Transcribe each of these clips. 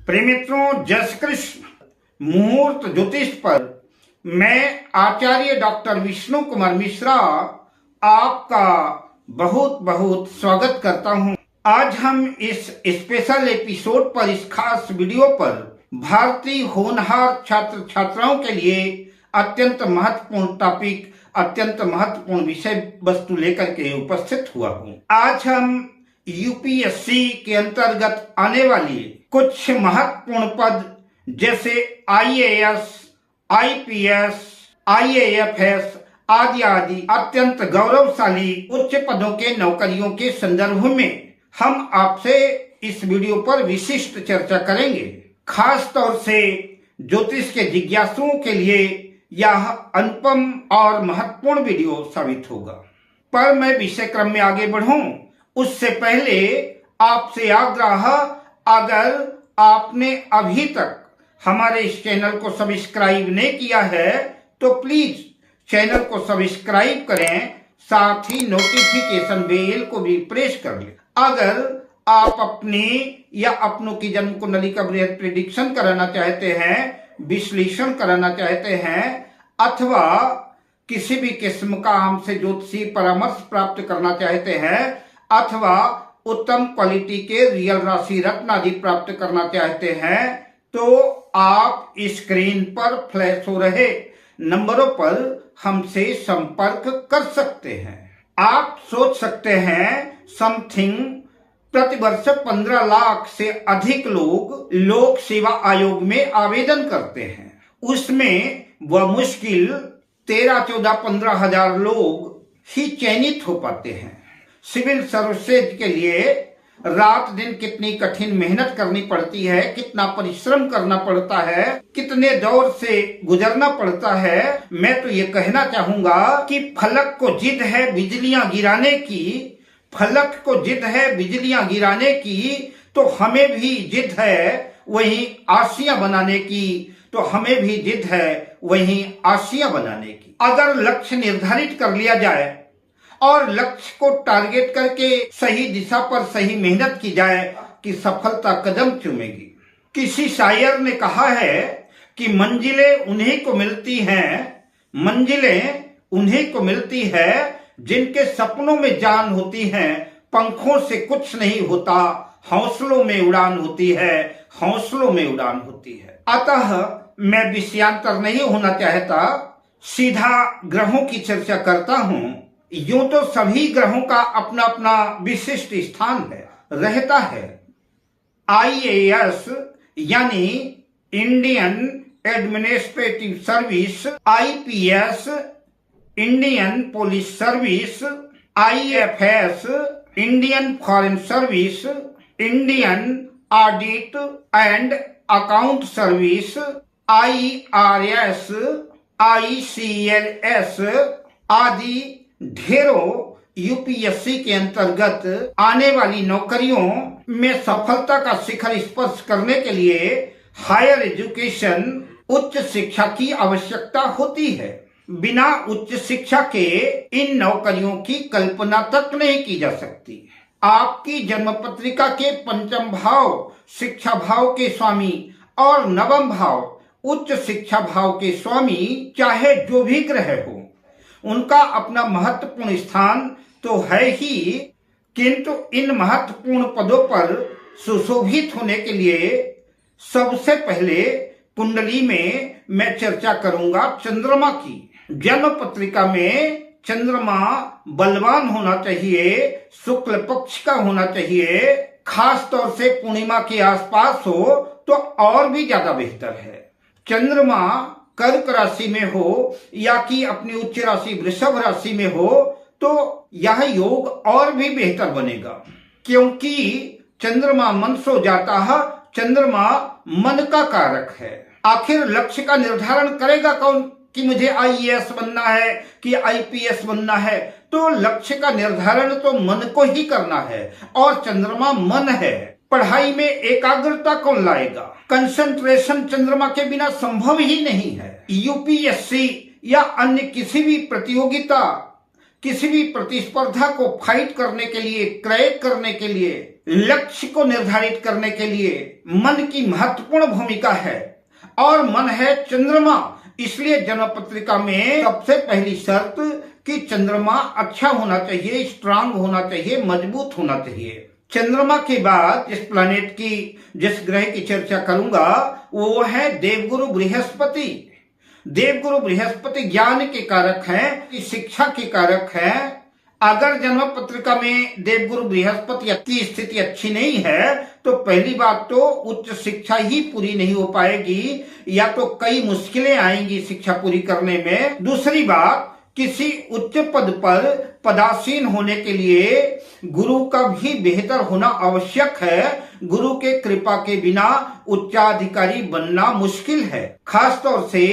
प्रिय मित्रों, जय श्री कृष्ण। मुहूर्त ज्योतिष पर मैं आचार्य डॉक्टर विष्णु कुमार मिश्रा आपका बहुत बहुत स्वागत करता हूं। आज हम इस स्पेशल एपिसोड पर, इस खास वीडियो पर भारतीय होनहार छात्र छात्राओं के लिए अत्यंत महत्वपूर्ण टॉपिक, अत्यंत महत्वपूर्ण विषय वस्तु लेकर के उपस्थित हुआ हूँ। आज हम यूपीएससी के अंतर्गत आने वाली कुछ महत्वपूर्ण पद जैसे आईएएस, आईपीएस, आईएएफएस आदि आदि अत्यंत गौरवशाली उच्च पदों के नौकरियों के संदर्भ में हम आपसे इस वीडियो पर विशिष्ट चर्चा करेंगे। खास तौर से ज्योतिष के जिज्ञासुओं के लिए यह अनुपम और महत्वपूर्ण वीडियो साबित होगा। पर मैं विषय क्रम में आगे बढ़ूं उससे पहले आपसे आग्रह, अगर आपने अभी तक हमारे इस चैनल को सब्सक्राइब नहीं किया है तो प्लीज चैनल को सब्सक्राइब करें, साथ ही नोटिफिकेशन बेल को भी प्रेस कर लें। अगर आप अपनी या अपनों की जन्म कुंडली का बृहद प्रेडिक्शन कराना चाहते हैं, विश्लेषण कराना चाहते हैं, अथवा किसी भी किस्म का हमसे ज्योतिषीय परामर्श प्राप्त करना चाहते हैं, अथवा उत्तम क्वालिटी के रियल राशि रत्न आदि प्राप्त करना चाहते हैं, तो आप स्क्रीन पर फ्लैश हो रहे नंबरों पर हमसे संपर्क कर सकते हैं। आप सोच सकते हैं समथिंग प्रतिवर्ष 15 लाख से अधिक लोग लोक सेवा आयोग में आवेदन करते हैं। उसमें वह मुश्किल 13-14-15 हजार लोग ही चयनित हो पाते हैं। सिविल सर्विसेज के लिए रात दिन कितनी कठिन मेहनत करनी पड़ती है, कितना परिश्रम करना पड़ता है, कितने दौर से गुजरना पड़ता है। मैं तो ये कहना चाहूंगा कि फलक को जिद है बिजलियां गिराने की, फलक को जिद है बिजलियां गिराने की, तो हमें भी जिद है वही आशियां बनाने की, तो हमें भी जिद है वही आशियां बनाने की। अगर लक्ष्य निर्धारित कर लिया जाए और लक्ष्य को टारगेट करके सही दिशा पर सही मेहनत की जाए कि सफलता कदम चूमेगी। किसी शायर ने कहा है कि मंजिलें उन्हीं को मिलती हैं, मंजिलें उन्हीं को मिलती है जिनके सपनों में जान होती है, पंखों से कुछ नहीं होता, हौसलों में उड़ान होती है, हौसलों में उड़ान होती है। अतः मैं विषयांतर नहीं होना चाहता, सीधा ग्रहों की चर्चा करता हूं। यूं तो सभी ग्रहों का अपना अपना विशिष्ट स्थान है, रहता है। आईएएस यानी Indian administrative service, IPS Indian police service, IFS Indian foreign service, Indian audit and account service, IRS, ICLS आदि ढेरों यूपीएससी के अंतर्गत आने वाली नौकरियों में सफलता का शिखर स्पर्श करने के लिए हायर एजुकेशन, उच्च शिक्षा की आवश्यकता होती है। बिना उच्च शिक्षा के इन नौकरियों की कल्पना तक नहीं की जा सकती। आपकी जन्म पत्रिका के पंचम भाव शिक्षा भाव के स्वामी और नवम भाव उच्च शिक्षा भाव के स्वामी, चाहे जो भी ग्रह हो, उनका अपना महत्वपूर्ण स्थान तो है ही, किंतु इन महत्वपूर्ण पदों पर सुशोभित होने के लिए सबसे पहले कुंडली में मैं चर्चा करूंगा चंद्रमा की। जन्म पत्रिका में चंद्रमा बलवान होना चाहिए, शुक्ल पक्ष का होना चाहिए, खास तौर से पूर्णिमा के आसपास हो तो और भी ज्यादा बेहतर है। चंद्रमा कर्क राशि में हो या कि अपनी उच्च राशि वृषभ राशि में हो तो यह योग और भी बेहतर बनेगा, क्योंकि चंद्रमा मन सो जाता है, चंद्रमा मन का कारक है। आखिर लक्ष्य का निर्धारण करेगा कौन कि मुझे आईएएस बनना है कि आईपीएस बनना है, तो लक्ष्य का निर्धारण तो मन को ही करना है और चंद्रमा मन है। पढ़ाई में एकाग्रता कौन लाएगा? कंसंट्रेशन चंद्रमा के बिना संभव ही नहीं है। यूपीएससी या अन्य किसी भी प्रतियोगिता किसी भी प्रतिस्पर्धा को फाइट करने के लिए, क्रैक करने के लिए, लक्ष्य को निर्धारित करने के लिए मन की महत्वपूर्ण भूमिका है। और मन है चंद्रमा, इसलिए जन्म पत्रिका में सबसे पहली शर्त कि चंद्रमा अच्छा होना चाहिए, स्ट्रांग होना चाहिए, मजबूत होना चाहिए। चंद्रमा के बाद जिस ग्रह की चर्चा करूंगा वो है देवगुरु बृहस्पति। देवगुरु बृहस्पति ज्ञान के कारक हैं, शिक्षा के कारक हैं। अगर जन्म पत्रिका में देवगुरु बृहस्पति की स्थिति अच्छी नहीं है तो पहली बात तो उच्च शिक्षा ही पूरी नहीं हो पाएगी, या तो कई मुश्किलें आएंगी शिक्षा पूरी करने में। दूसरी बात, किसी उच्च पद पर पदासीन होने के लिए गुरु का भी बेहतर होना आवश्यक है। गुरु के कृपा के बिना उच्चाधिकारी बनना मुश्किल है। खास तौर से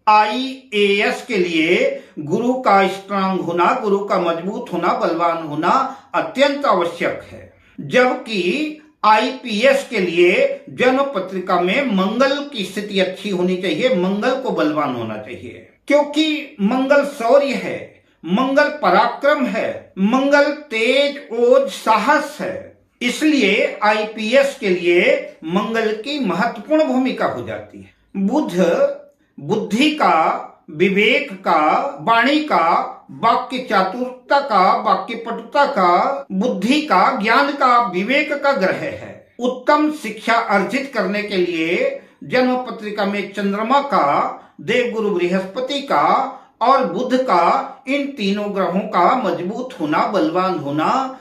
IAS के लिए गुरु का स्ट्रांग होना, गुरु का मजबूत होना, बलवान होना अत्यंत आवश्यक है। जबकि IPS के लिए जन्म पत्रिका में मंगल की स्थिति अच्छी होनी चाहिए, मंगल को बलवान होना चाहिए, क्योंकि मंगल शौर्य है, मंगल पराक्रम है, मंगल तेज, ओज, साहस है। इसलिए IPS के लिए मंगल की महत्वपूर्ण भूमिका हो जाती है। बुध बुद्धि का, विवेक का, वाणी का, वाक्य चातुरता का, वाक्य पटुता का, बुद्धि का, ज्ञान का, विवेक का ग्रह है। उत्तम शिक्षा अर्जित करने के लिए जन्म पत्रिका में चंद्रमा का, देवगुरु बृहस्पति का और बुध का, इन तीनों ग्रहों का मजबूत होना, बलवान होना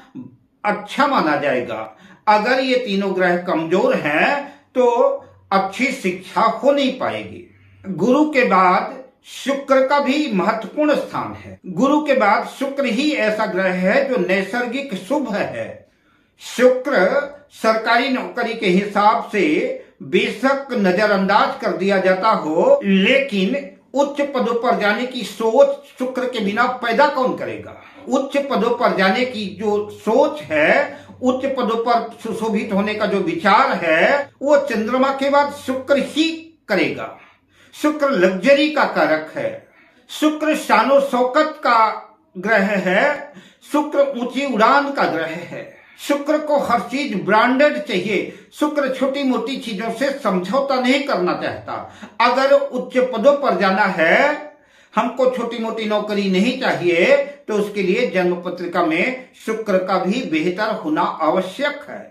अच्छा माना जाएगा। अगर ये तीनों ग्रह कमजोर हैं तो अच्छी शिक्षा हो नहीं पाएगी। गुरु के बाद शुक्र का भी महत्वपूर्ण स्थान है। गुरु के बाद शुक्र ही ऐसा ग्रह है जो नैसर्गिक शुभ है। शुक्र सरकारी नौकरी के हिसाब से बेशक नजरअंदाज कर दिया जाता हो, लेकिन उच्च पदों पर जाने की सोच शुक्र के बिना पैदा कौन करेगा? उच्च पदों पर जाने की जो सोच है, उच्च पदों पर सुशोभित होने का जो विचार है, वो चंद्रमा के बाद शुक्र ही करेगा। शुक्र लग्जरी का कारक है, शुक्र शानो शौकत का ग्रह है, शुक्र ऊंची उड़ान का ग्रह है। शुक्र को हर चीज ब्रांडेड चाहिए। शुक्र छोटी मोटी चीजों से समझौता नहीं करना चाहता। अगर उच्च पदों पर जाना है, हमको छोटी मोटी नौकरी नहीं चाहिए, तो उसके लिए जन्म पत्रिका में शुक्र का भी बेहतर होना आवश्यक है।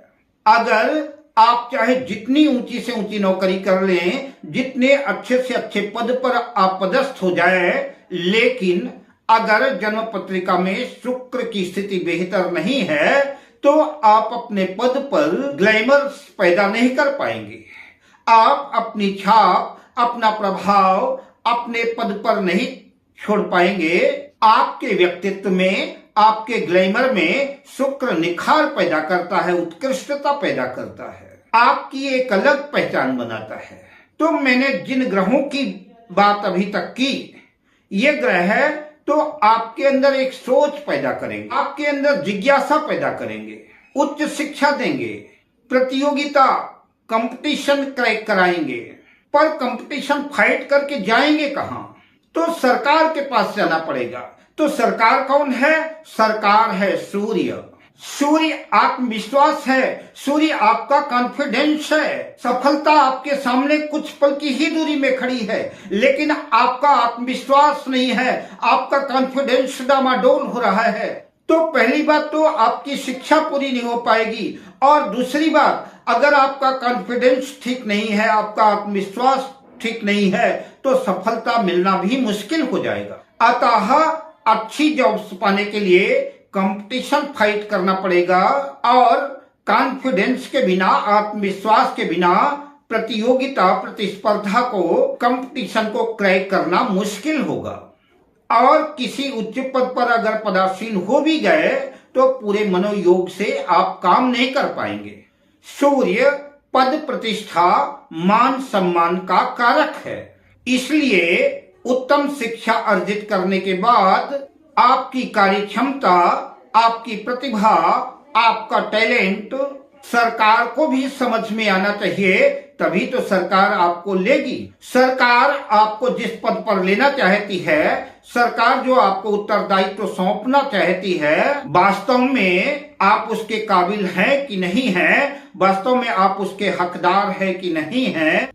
अगर आप चाहे जितनी ऊंची से ऊंची नौकरी कर लें, जितने अच्छे से अच्छे पद पर आप पदस्थ हो जाए, लेकिन अगर जन्म पत्रिका में शुक्र की स्थिति बेहतर नहीं है तो आप अपने पद पर ग्लैमर पैदा नहीं कर पाएंगे। आप अपनी छाप, अपना प्रभाव अपने पद पर नहीं छोड़ पाएंगे। आपके व्यक्तित्व में, आपके ग्लैमर में शुक्र निखार पैदा करता है, उत्कृष्टता पैदा करता है, आपकी एक अलग पहचान बनाता है। तो मैंने जिन ग्रहों की बात अभी तक की, ये ग्रह है तो आपके अंदर एक सोच पैदा करेंगे, आपके अंदर जिज्ञासा पैदा करेंगे, उच्च शिक्षा देंगे, प्रतियोगिता, कंपटीशन क्रैक कराएंगे। पर कंपटीशन फाइट करके जाएंगे कहां? तो सरकार के पास जाना पड़ेगा। तो सरकार कौन है? सरकार है सूर्य। सूर्य आत्मविश्वास है, सूर्य आपका कॉन्फिडेंस है। सफलता आपके सामने कुछ पल की ही दूरी में खड़ी है, लेकिन आपका आत्मविश्वास नहीं है, आपका कॉन्फिडेंस डामाडोल हो रहा है। तो पहली बात तो आपकी शिक्षा पूरी नहीं हो पाएगी, और दूसरी बात, अगर आपका कॉन्फिडेंस ठीक नहीं है, आपका आत्मविश्वास ठीक नहीं है, तो सफलता मिलना भी मुश्किल हो जाएगा। अतः अच्छी जॉब्स पाने के लिए कंपटीशन फाइट करना पड़ेगा, और कॉन्फिडेंस के बिना, आत्मविश्वास के बिना प्रतियोगिता, प्रतिस्पर्धा को, कंपटीशन को क्रैक करना मुश्किल होगा। और किसी उच्च पद पर अगर पदासीन हो भी गए तो पूरे मनोयोग से आप काम नहीं कर पाएंगे। सूर्य पद, प्रतिष्ठा, मान सम्मान का कारक है। इसलिए उत्तम शिक्षा अर्जित करने के बाद आपकी कार्य क्षमता, आपकी प्रतिभा, आपका टैलेंट सरकार को भी समझ में आना चाहिए, तभी तो सरकार आपको लेगी। सरकार आपको जिस पद पर लेना चाहती है, सरकार जो आपको उत्तरदायित्व सौंपना चाहती है, वास्तव में आप उसके काबिल हैं कि नहीं हैं, वास्तव में आप उसके हकदार हैं कि नहीं हैं,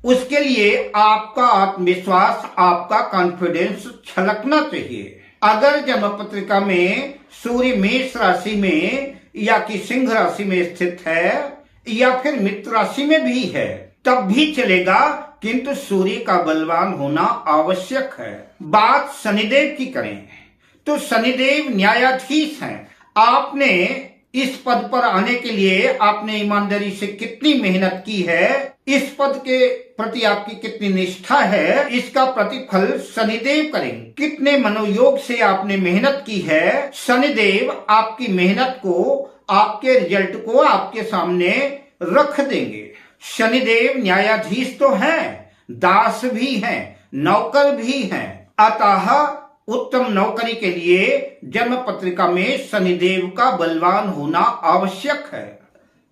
उसके लिए आपका आत्मविश्वास, आपका कॉन्फिडेंस छलकना चाहिए। अगर जन्म पत्रिका में सूर्य मेष राशि में या कि सिंह राशि में स्थित है या फिर मित्र राशि में भी है, तब भी चलेगा, किंतु सूर्य का बलवान होना आवश्यक है। बात शनिदेव की करें तो शनिदेव न्यायाधीश हैं। आपने इस पद पर आने के लिए आपने ईमानदारी से कितनी मेहनत की है, इस पद के प्रति आपकी कितनी निष्ठा है, इसका प्रतिफल शनिदेव करेंगे। कितने मनोयोग से आपने मेहनत की है, शनिदेव आपकी मेहनत को, आपके रिजल्ट को आपके सामने रख देंगे। शनिदेव न्यायाधीश तो हैं, दास भी हैं, नौकर भी हैं। अतः उत्तम नौकरी के लिए जन्म पत्रिका में शनिदेव का बलवान होना आवश्यक है।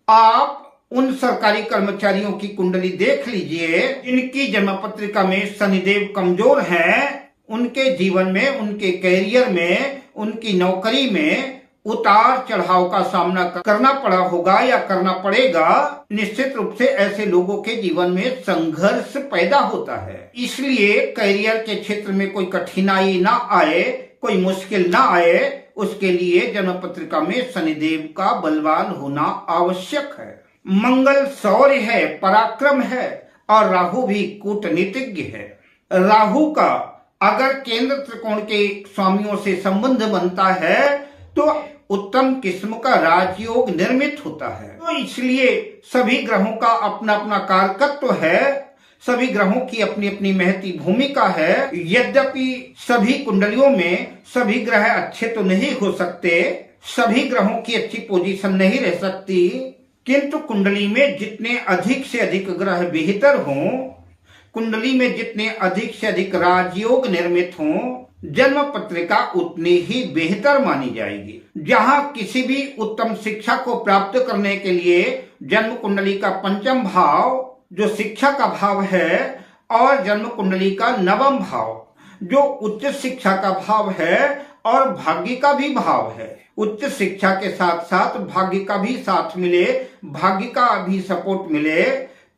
आप उन सरकारी कर्मचारियों की कुंडली देख लीजिए, इनकी जन्म पत्रिका में शनिदेव कमजोर हैं, उनके जीवन में, उनके कैरियर में, उनकी नौकरी में उतार चढ़ाव का सामना करना पड़ा होगा या करना पड़ेगा। निश्चित रूप से ऐसे लोगों के जीवन में संघर्ष पैदा होता है। इसलिए करियर के क्षेत्र में कोई कठिनाई ना आए, कोई मुश्किल ना आए, उसके लिए जन्म पत्रिका में शनिदेव का बलवान होना आवश्यक है। मंगल शौर्य है, पराक्रम है और राहु भी कूटनीतिज्ञ है। राहु का अगर केंद्र त्रिकोण के स्वामियों से संबंध बनता है तो उत्तम किस्म का राजयोग निर्मित होता है। तो इसलिए सभी ग्रहों का अपना अपना कारकत्व है, सभी ग्रहों की अपनी अपनी महती भूमिका है। यद्यपि सभी कुंडलियों में सभी ग्रह अच्छे तो नहीं हो सकते, सभी ग्रहों की अच्छी पोजीशन नहीं रह सकती, किंतु कुंडली में जितने अधिक से अधिक ग्रह बेहतर हों, कुंडली में जितने अधिक से अधिक राजयोग निर्मित हों, जन्म पत्रिका उतनी ही बेहतर मानी जाएगी। जहां किसी भी उत्तम शिक्षा को प्राप्त करने के लिए जन्म कुंडली का पंचम भाव जो शिक्षा का भाव है और जन्म कुंडली का नवम भाव जो उच्च शिक्षा का भाव है और भाग्य का भी भाव है, उच्च शिक्षा के साथ साथ भाग्य का भी साथ मिले, भाग्य का भी सपोर्ट मिले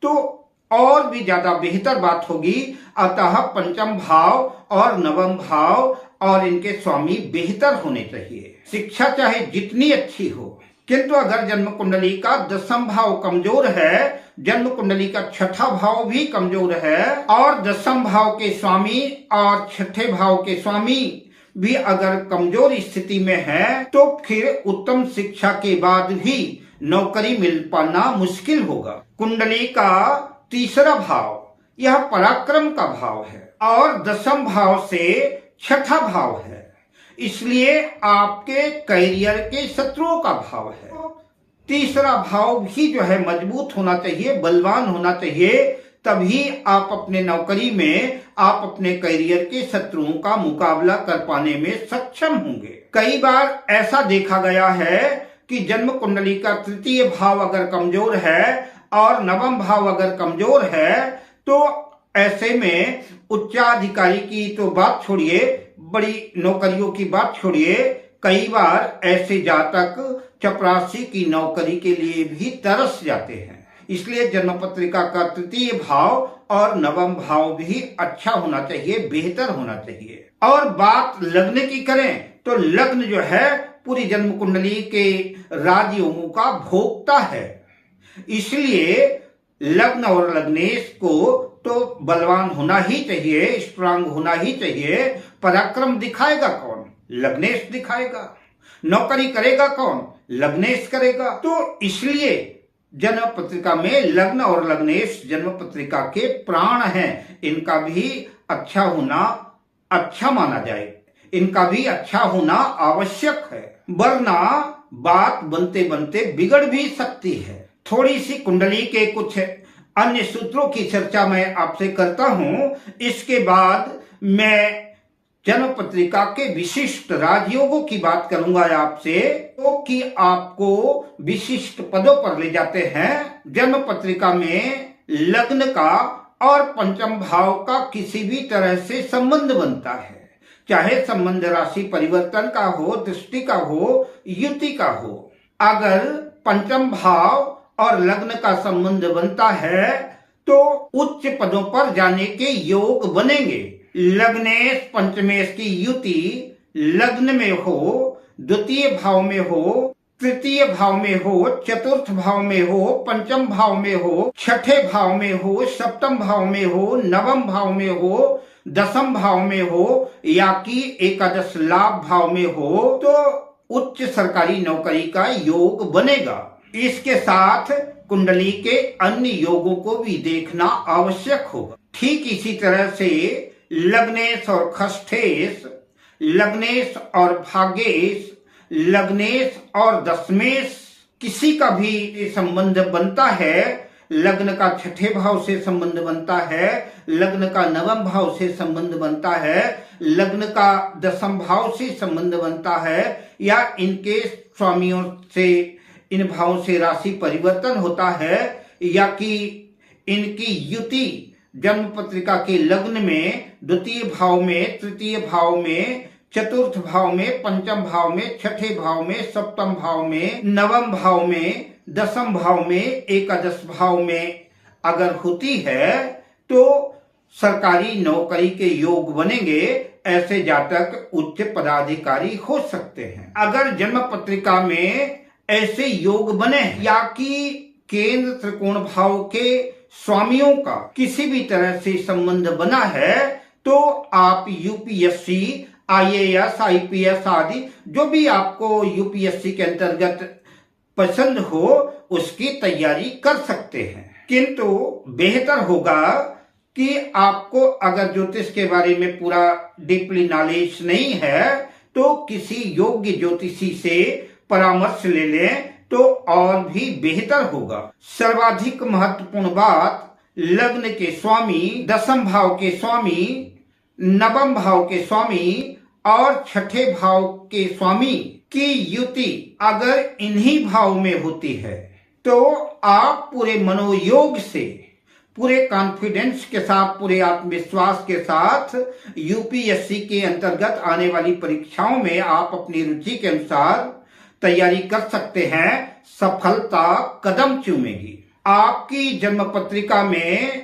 तो और भी ज्यादा बेहतर बात होगी। अतः पंचम भाव और नवम भाव और इनके स्वामी बेहतर होने चाहिए। शिक्षा चाहे जितनी अच्छी हो, किंतु अगर जन्म कुंडली का दसम भाव कमजोर है, जन्म कुंडली का छठा भाव भी कमजोर है और दसम भाव के स्वामी और छठे भाव के स्वामी भी अगर कमजोर स्थिति में है, तो फिर उत्तम शिक्षा के बाद भी नौकरी मिल पाना मुश्किल होगा। कुंडली का तीसरा भाव यह पराक्रम का भाव है और दसम भाव से छठा भाव है, इसलिए आपके कैरियर के शत्रुओं का भाव है। तीसरा भाव भी जो है मजबूत होना चाहिए, बलवान होना चाहिए, तभी आप अपने नौकरी में, आप अपने कैरियर के शत्रुओं का मुकाबला कर पाने में सक्षम होंगे। कई बार ऐसा देखा गया है कि जन्म कुंडली का तृतीय भाव अगर कमजोर है और नवम भाव अगर कमजोर है, तो ऐसे में उच्चाधिकारी की तो बात छोड़िए, बड़ी नौकरियों की बात छोड़िए, कई बार ऐसे जातक चपरासी की नौकरी के लिए भी तरस जाते हैं। इसलिए जन्म पत्रिका का तृतीय भाव और नवम भाव भी अच्छा होना चाहिए, बेहतर होना चाहिए। और बात लग्न की करें तो लग्न जो है पूरी जन्म कुंडली के राजयोगों का भोक्ता है, इसलिए लग्न और लग्नेश को तो बलवान होना ही चाहिए, स्ट्रांग होना ही चाहिए। पराक्रम दिखाएगा कौन? लग्नेश दिखाएगा। नौकरी करेगा कौन? लग्नेश करेगा। तो इसलिए जन्म पत्रिका में लग्न और लग्नेश जन्म पत्रिका के प्राण हैं, इनका भी अच्छा होना अच्छा माना जाए, इनका भी अच्छा होना आवश्यक है, वरना बात बनते बनते बिगड़ भी सकती है। थोड़ी सी कुंडली के कुछ अन्य सूत्रों की चर्चा मैं आपसे करता हूं, इसके बाद मैं जन्म पत्रिका के विशिष्ट राजयोगों की बात करूंगा आपसे, तो कि आपको विशिष्ट पदों पर ले जाते हैं। जन्म पत्रिका में लग्न का और पंचम भाव का किसी भी तरह से संबंध बनता है, चाहे संबंध राशि परिवर्तन का हो, दृष्टि का हो, युति का हो। अगर पंचम भाव और लग्न का संबंध बनता है तो उच्च पदों पर जाने के योग बनेंगे। लग्नेश पंचमेश की युति लग्न में हो, द्वितीय भाव में हो, तृतीय भाव में हो, चतुर्थ भाव में हो, पंचम भाव में हो, छठे भाव में हो, सप्तम भाव में हो, नवम भाव में हो, दसम भाव में हो, या कि एकादश लाभ भाव में हो, तो उच्च सरकारी नौकरी का योग बनेगा। इसके साथ कुंडली के अन्य योगों को भी देखना आवश्यक होगा। ठीक इसी तरह से लग्नेश और खष्ठेश, लग्नेश और भाग्येश, लग्नेश और दशमेश किसी का भी संबंध बनता है। लग्न का छठे भाव से संबंध बनता है, लग्न का नवम भाव से संबंध बनता है, लग्न का दसम भाव से संबंध बनता है, या इनके स्वामियों से, इन भावों से राशि परिवर्तन होता है, या कि इनकी युति जन्म पत्रिका के लग्न में द्वितीय भाव में, तृतीय भाव में, चतुर्थ भाव में, पंचम भाव में, छठे भाव में, सप्तम भाव में, नवम भाव में, दसम भाव में, एकादश भाव में अगर होती है तो सरकारी नौकरी के योग बनेंगे। ऐसे जातक उच्च पदाधिकारी हो सकते हैं। अगर जन्म पत्रिका में ऐसे योग बने या कि केंद्र त्रिकोण भाव के स्वामियों का किसी भी तरह से संबंध बना है तो आप यूपीएससी, आईएएस, आईपीएस आदि जो भी आपको यूपीएससी के अंतर्गत पसंद हो उसकी तैयारी कर सकते हैं। किंतु बेहतर होगा कि आपको अगर ज्योतिष के बारे में पूरा डीपली नॉलेज नहीं है तो किसी योग्य ज्योतिषी से परामर्श ले लें तो और भी बेहतर होगा। सर्वाधिक महत्वपूर्ण बात, लग्न के स्वामी, दसम भाव के स्वामी, नवम भाव के स्वामी और छठे भाव के स्वामी की युति अगर इन्हीं भाव में होती है तो आप पूरे मनोयोग से, पूरे कॉन्फिडेंस के साथ, पूरे आत्मविश्वास के साथ यूपीएससी के अंतर्गत आने वाली परीक्षाओं में आप अपनी रुचि के अनुसार तैयारी कर सकते हैं। सफलता कदम चूमेगी। आपकी जन्म पत्रिका में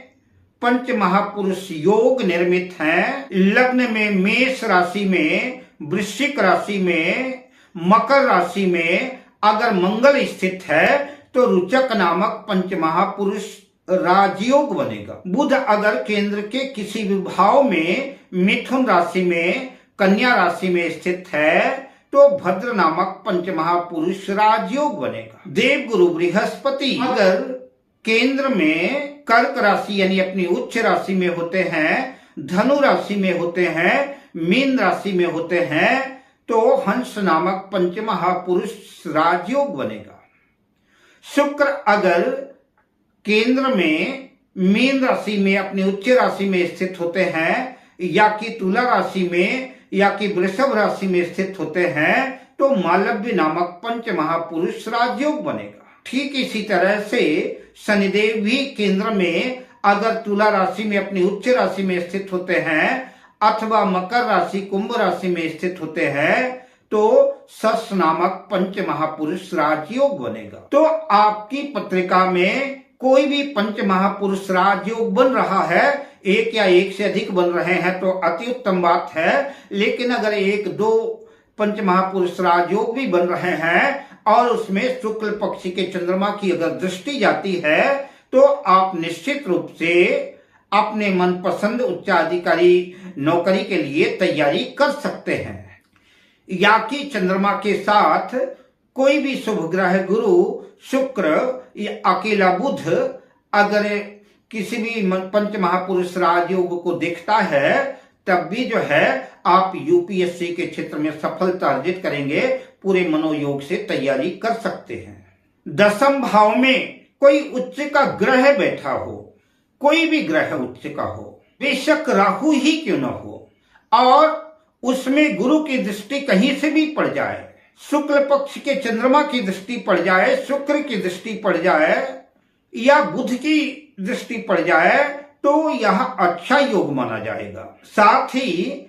पंच महापुरुष योग निर्मित हैं। लग्न में मेष राशि में, वृश्चिक राशि में, मकर राशि में अगर मंगल स्थित है तो रुचक नामक पंच महापुरुष राजयोग बनेगा। बुध अगर केंद्र के किसी भी भाव में, मिथुन राशि में, कन्या राशि में स्थित है तो भद्र नामक पंच महापुरुष राजयोग बनेगा। देव गुरु बृहस्पति अगर केंद्र में कर्क राशि यानी अपनी उच्च राशि में होते हैं, धनु राशि में होते हैं, मीन राशि में होते हैं तो हंस नामक पंच महापुरुष राजयोग बनेगा। शुक्र अगर केंद्र में मीन राशि में अपनी उच्च राशि में स्थित होते हैं या कि तुला राशि में या कि वृषभ राशि में स्थित होते हैं तो मालव्य नामक पंच महापुरुष राजयोग बनेगा। ठीक इसी तरह से शनिदेव भी केंद्र में अगर तुला राशि में अपनी उच्च राशि में स्थित होते हैं अथवा मकर राशि, कुंभ राशि में स्थित होते हैं तो सस नामक पंच महापुरुष राजयोग बनेगा। तो आपकी पत्रिका में कोई भी पंच महापुरुष राजयोग बन रहा है, एक या एक से अधिक बन रहे हैं तो अति उत्तम बात है। लेकिन अगर एक दो पंच महापुरुष राजयोग भी बन रहे हैं और उसमें शुक्ल पक्ष के चंद्रमा की अगर दृष्टि जाती है तो आप निश्चित रूप से अपने मनपसंद उच्चाधिकारी नौकरी के लिए तैयारी कर सकते हैं। या कि चंद्रमा के साथ कोई भी शुभ ग्रह गुरु, शुक्र या अकेला बुध अगर किसी भी पंच महापुरुष राजयोग को देखता है तब भी जो है आप यूपीएससी के क्षेत्र में सफलता अर्जित करेंगे। पूरे मनोयोग से तैयारी कर सकते हैं। दसम भाव में कोई उच्च का ग्रह बैठा हो, कोई भी ग्रह उच्च का हो, बेशक राहु ही क्यों न हो, और उसमें गुरु की दृष्टि कहीं से भी पड़ जाए, शुक्ल पक्ष के चंद्रमा की दृष्टि पड़ जाए, शुक्र की दृष्टि पड़ जाए या बुध की दृष्टि पड़ जाए तो यह अच्छा योग माना जाएगा। साथ ही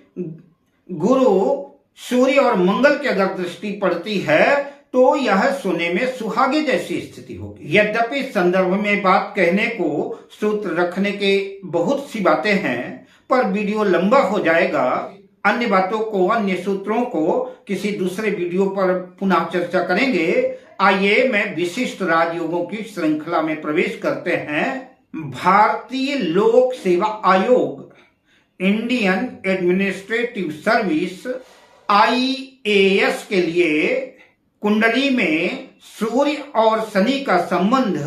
गुरु, सूर्य और मंगल की अगर दृष्टि पड़ती है तो यह सोने में सुहागे जैसी स्थिति होगी। यद्यपि इस संदर्भ में बात कहने को, सूत्र रखने के बहुत सी बातें हैं, पर वीडियो लंबा हो जाएगा। अन्य बातों को, अन्य सूत्रों को किसी दूसरे वीडियो पर पुनः चर्चा करेंगे। आइए मैं विशिष्ट राजयोगों की श्रृंखला में प्रवेश करते हैं। भारतीय लोक सेवा आयोग, इंडियन एडमिनिस्ट्रेटिव सर्विस, IAS के लिए कुंडली में सूर्य और शनि का संबंध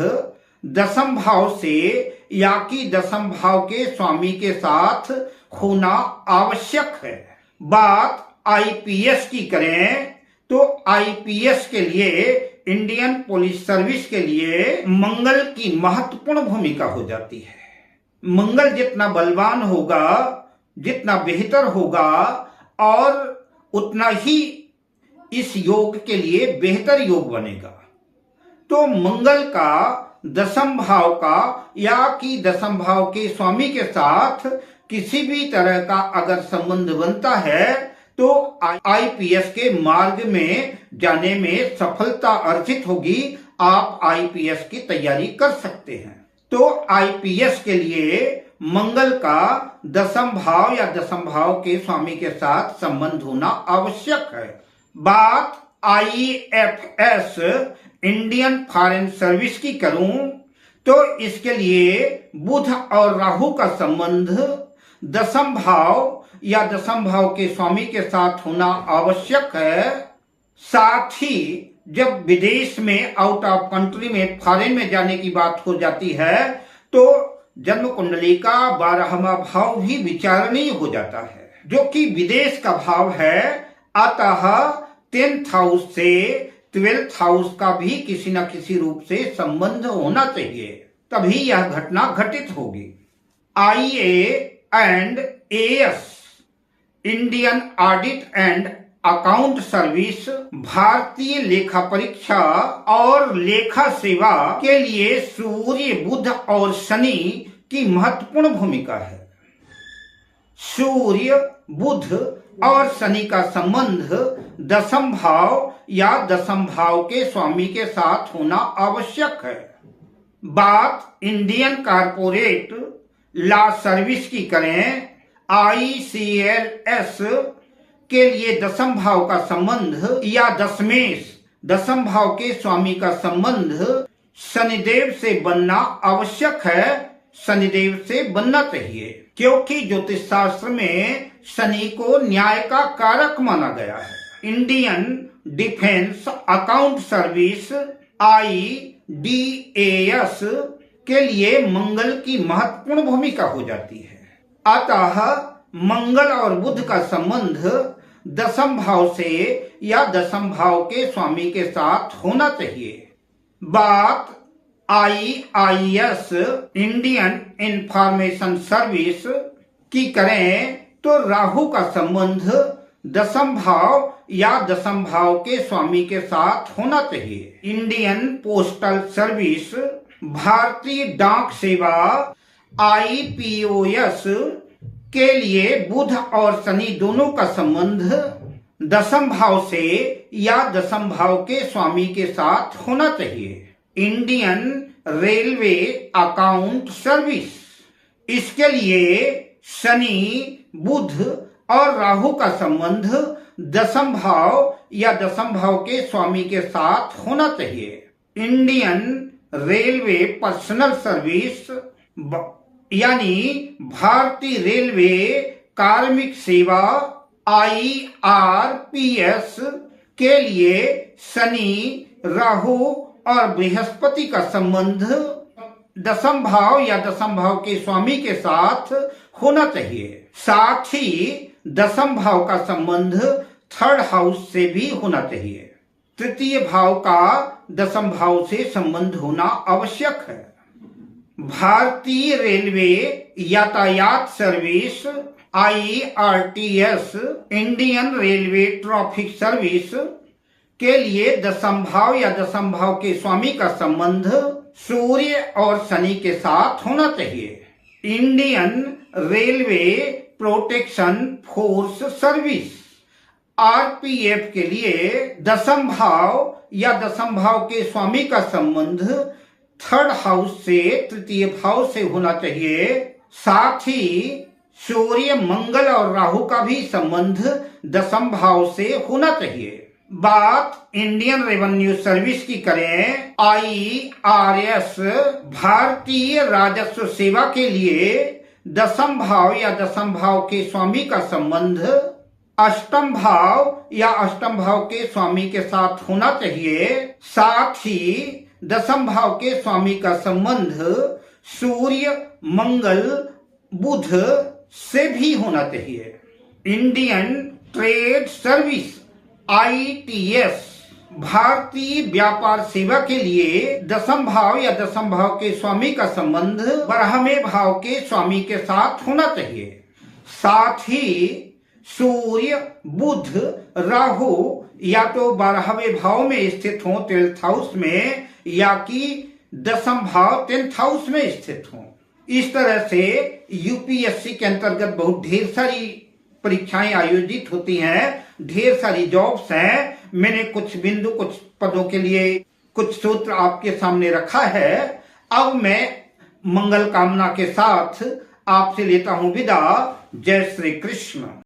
दसम भाव से या कि दसम भाव के स्वामी के साथ होना आवश्यक है। बात IPS की करें तो IPS के लिए, इंडियन पुलिस सर्विस के लिए मंगल की महत्वपूर्ण भूमिका हो जाती है। मंगल जितना बलवान होगा, जितना बेहतर होगा, और उतना ही इस योग के लिए बेहतर योग बनेगा। तो मंगल का दसम भाव का या कि दसम भाव के स्वामी के साथ किसी भी तरह का अगर संबंध बनता है तो IPS के मार्ग में जाने में सफलता अर्जित होगी। आप IPS की तैयारी कर सकते हैं। तो IPS के लिए मंगल का दसम भाव या दसम भाव के स्वामी के साथ संबंध होना आवश्यक है। बात IFS, इंडियन फॉरेन सर्विस की करूं तो इसके लिए बुध और राहु का संबंध दसम भाव या दसम भाव के स्वामी के साथ होना आवश्यक है। साथ ही जब विदेश में, आउट ऑफ कंट्री में, फॉरेन में जाने की बात हो जाती है तो जन्म कुंडली का 12वां भाव भी विचारणीय हो जाता है, जो कि विदेश का भाव है। अतः 10th हाउस से 12th हाउस का भी किसी न किसी रूप से संबंध होना चाहिए, तभी यह घटना घटित होगी। IAS, Indian audit and account service, भारतीय लेखा परीक्षा और लेखा सेवा के लिए सूर्य, बुध और शनि की महत्वपूर्ण भूमिका है। सूर्य, बुध और शनि का संबंध दसम भाव या दसम भाव के स्वामी के साथ होना आवश्यक है। बात इंडियन कॉर्पोरेट लॉ सर्विस की करें, ICLS के लिए दसम भाव का संबंध या दशमेश, दसम भाव के स्वामी का संबंध शनिदेव से बनना आवश्यक है। शनिदेव से बनना चाहिए, क्योंकि ज्योतिष शास्त्र में शनि को न्याय का कारक माना गया है। Indian defence account service, IDAS के लिए मंगल की महत्वपूर्ण भूमिका हो जाती है। अतः मंगल और बुध का संबंध दसम भाव से या दसम भाव के स्वामी के साथ होना चाहिए। बात IIS, इंडियन इंफॉर्मेशन सर्विस की करें तो राहु का संबंध दसम भाव या दसम भाव के स्वामी के साथ होना चाहिए। इंडियन पोस्टल सर्विस, भारतीय डाक सेवा, IPOS के लिए बुध और शनि दोनों का संबंध दसम भाव से या दसम भाव के स्वामी के साथ होना चाहिए। इंडियन रेलवे अकाउंट सर्विस, इसके लिए शनि, बुध और राहु का संबंध दसम भाव या दसम भाव के स्वामी के साथ होना चाहिए। इंडियन रेलवे पर्सनल सर्विस यानी भारतीय रेलवे कार्मिक सेवा, IRPS के लिए शनि, राहु और बृहस्पति का संबंध दसम भाव या दसम भाव के स्वामी के साथ होना चाहिए। साथ ही दसम भाव का संबंध 3rd हाउस से भी होना चाहिए। तृतीय भाव का दसम भाव से संबंध होना आवश्यक है। भारतीय रेलवे यातायात service, IRTS Indian railway traffic service के लिए दशम भाव या दशम भाव के स्वामी का संबंध सूर्य और शनि के साथ होना चाहिए। Indian railway protection force service RPF के लिए दशम भाव या दशम भाव के स्वामी का संबंध थर्ड हाउस से तृतीय भाव से होना चाहिए। साथ ही सूर्य मंगल और राहु का भी संबंध दशम भाव से होना चाहिए। बात इंडियन रेवेन्यू सर्विस की करें, IRS भारतीय राजस्व सेवा के लिए दशम भाव या दशम भाव के स्वामी का संबंध अष्टम भाव या अष्टम भाव के स्वामी के साथ होना चाहिए। साथ ही दशम भाव के स्वामी का संबंध सूर्य मंगल बुध से भी होना चाहिए। इंडियन ट्रेड सर्विस ITS भारतीय व्यापार सेवा के लिए दशम भाव या दशम भाव के स्वामी का संबंध 12वें भाव के स्वामी के साथ होना चाहिए। साथ ही सूर्य बुध राहु या तो 12वें भाव में स्थित हो 12th हाउस में, या कि दशम भाव 10th हाउस में स्थित हो। इस तरह से UPSC के अंतर्गत बहुत ढेर सारी परीक्षाएं आयोजित होती हैं, ढेर सारी जॉब्स हैं। मैंने कुछ बिंदु कुछ पदों के लिए कुछ सूत्र आपके सामने रखा है। अब मैं मंगल कामना के साथ आपसे लेता हूं विदा। जय श्री कृष्ण।